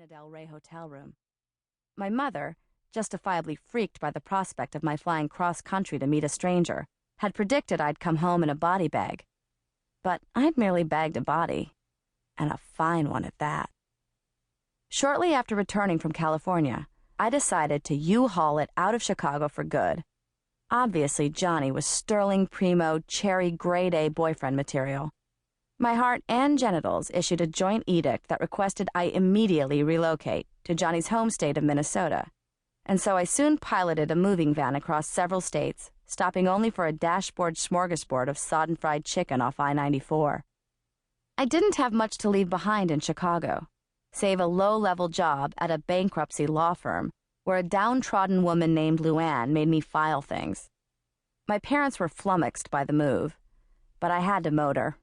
Marina del Rey hotel room. My mother, justifiably freaked by the prospect of my flying cross-country to meet a stranger, had predicted I'd come home in a body bag. But I'd merely bagged a body, and a fine one at that. Shortly after returning from California, I decided to U-haul it out of Chicago for good. Obviously, Johnny was sterling primo cherry grade A boyfriend material. My heart and genitals issued a joint edict that requested I immediately relocate to Johnny's home state of Minnesota, and so I soon piloted a moving van across several states, stopping only for a dashboard smorgasbord of sodden fried chicken off I-94. I didn't have much to leave behind in Chicago, save a low-level job at a bankruptcy law firm where a downtrodden woman named Luann made me file things. My parents were flummoxed by the move, but I had to motor.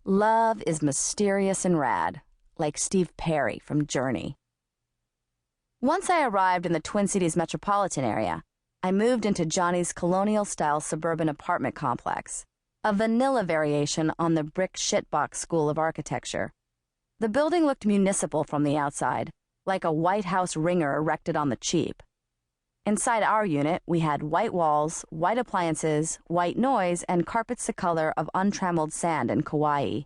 Love is mysterious and rad, like Steve Perry from Journey. Once I arrived in the Twin Cities metropolitan area, I moved into Johnny's colonial-style suburban apartment complex, a vanilla variation on the brick shitbox school of architecture. The building looked municipal from the outside, like a White House ringer erected on the cheap. Inside our unit, we had white walls, white appliances, white noise, and carpets the color of untrammeled sand in Kauai.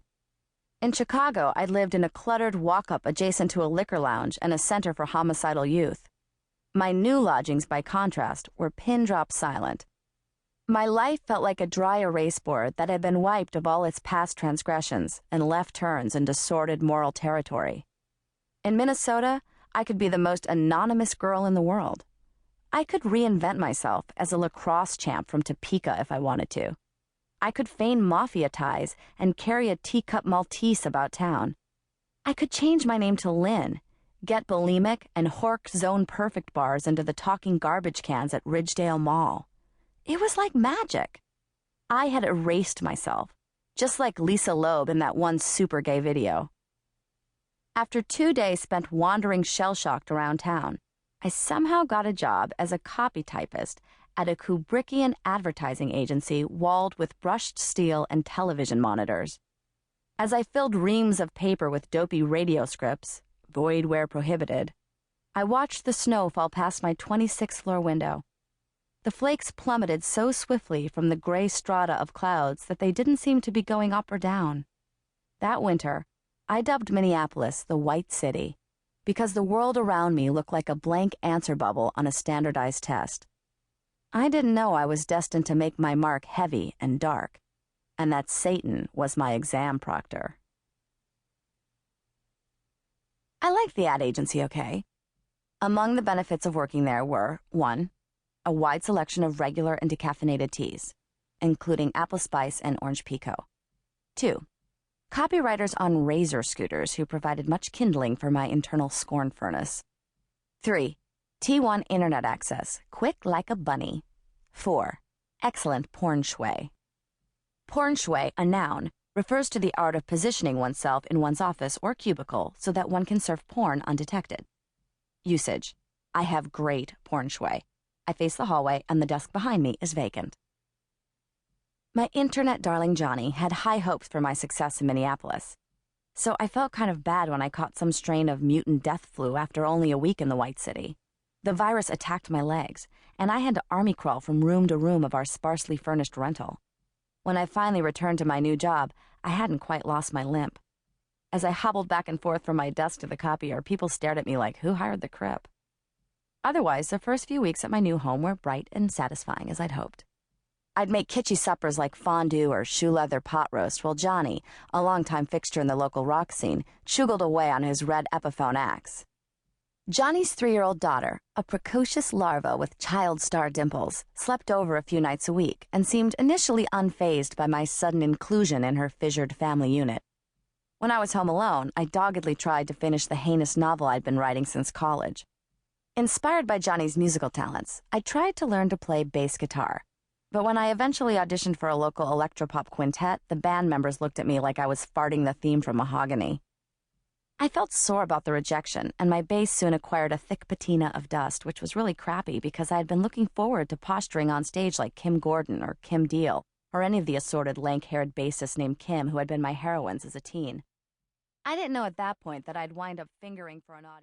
In Chicago, I'd lived in a cluttered walk-up adjacent to a liquor lounge and a center for homicidal youth. My new lodgings, by contrast, were pin-drop silent. My life felt like a dry erase board that had been wiped of all its past transgressions and left turns into sordid moral territory. In Minnesota, I could be the most anonymous girl in the world. I could reinvent myself as a lacrosse champ from Topeka if I wanted to. I could feign mafia ties and carry a teacup Maltese about town. I could change my name to Lynn, get bulimic and hork Zone Perfect bars into the talking garbage cans at Ridgedale Mall. It was like magic. I had erased myself, just like Lisa Loeb in that one super gay video. After 2 days spent wandering shell-shocked around town, I somehow got a job as a copy typist at a Kubrickian advertising agency walled with brushed steel and television monitors. As I filled reams of paper with dopey radio scripts, void where prohibited, I watched the snow fall past my 26th floor window. The flakes plummeted so swiftly from the gray strata of clouds that they didn't seem to be going up or down. That winter, I dubbed Minneapolis the White City, because the world around me looked like a blank answer bubble on a standardized test. I didn't know I was destined to make my mark heavy and dark, and that Satan was my exam proctor. I liked the ad agency okay. Among the benefits of working there were, 1, a wide selection of regular and decaffeinated teas, including apple spice and orange pekoe. 2, copywriters on razor scooters who provided much kindling for my internal scorn furnace. 3, T1 internet access, quick like a bunny. 4, excellent porn shui. Porn shui, a noun, refers to the art of positioning oneself in one's office or cubicle so that one can surf porn undetected. Usage: I have great porn shui. I face the hallway and the desk behind me is vacant. My internet darling Johnny had high hopes for my success in Minneapolis, so I felt kind of bad when I caught some strain of mutant death flu after only a week in the White City. The virus attacked my legs, and I had to army crawl from room to room of our sparsely furnished rental. When I finally returned to my new job, I hadn't quite lost my limp. As I hobbled back and forth from my desk to the copier, people stared at me like, who hired the crip? Otherwise, the first few weeks at my new home were bright and satisfying as I'd hoped. I'd make kitschy suppers like fondue or shoe leather pot roast while Johnny, a longtime fixture in the local rock scene, chuggled away on his red Epiphone axe. Johnny's 3-year-old daughter, a precocious larva with child star dimples, slept over a few nights a week and seemed initially unfazed by my sudden inclusion in her fissured family unit. When I was home alone, I doggedly tried to finish the heinous novel I'd been writing since college. Inspired by Johnny's musical talents, I tried to learn to play bass guitar. But when I eventually auditioned for a local electropop quintet, the band members looked at me like I was farting the theme from Mahogany. I felt sore about the rejection, and my bass soon acquired a thick patina of dust, which was really crappy because I had been looking forward to posturing on stage like Kim Gordon or Kim Deal, or any of the assorted lank-haired bassists named Kim who had been my heroines as a teen. I didn't know at that point that I'd wind up fingering for an audience.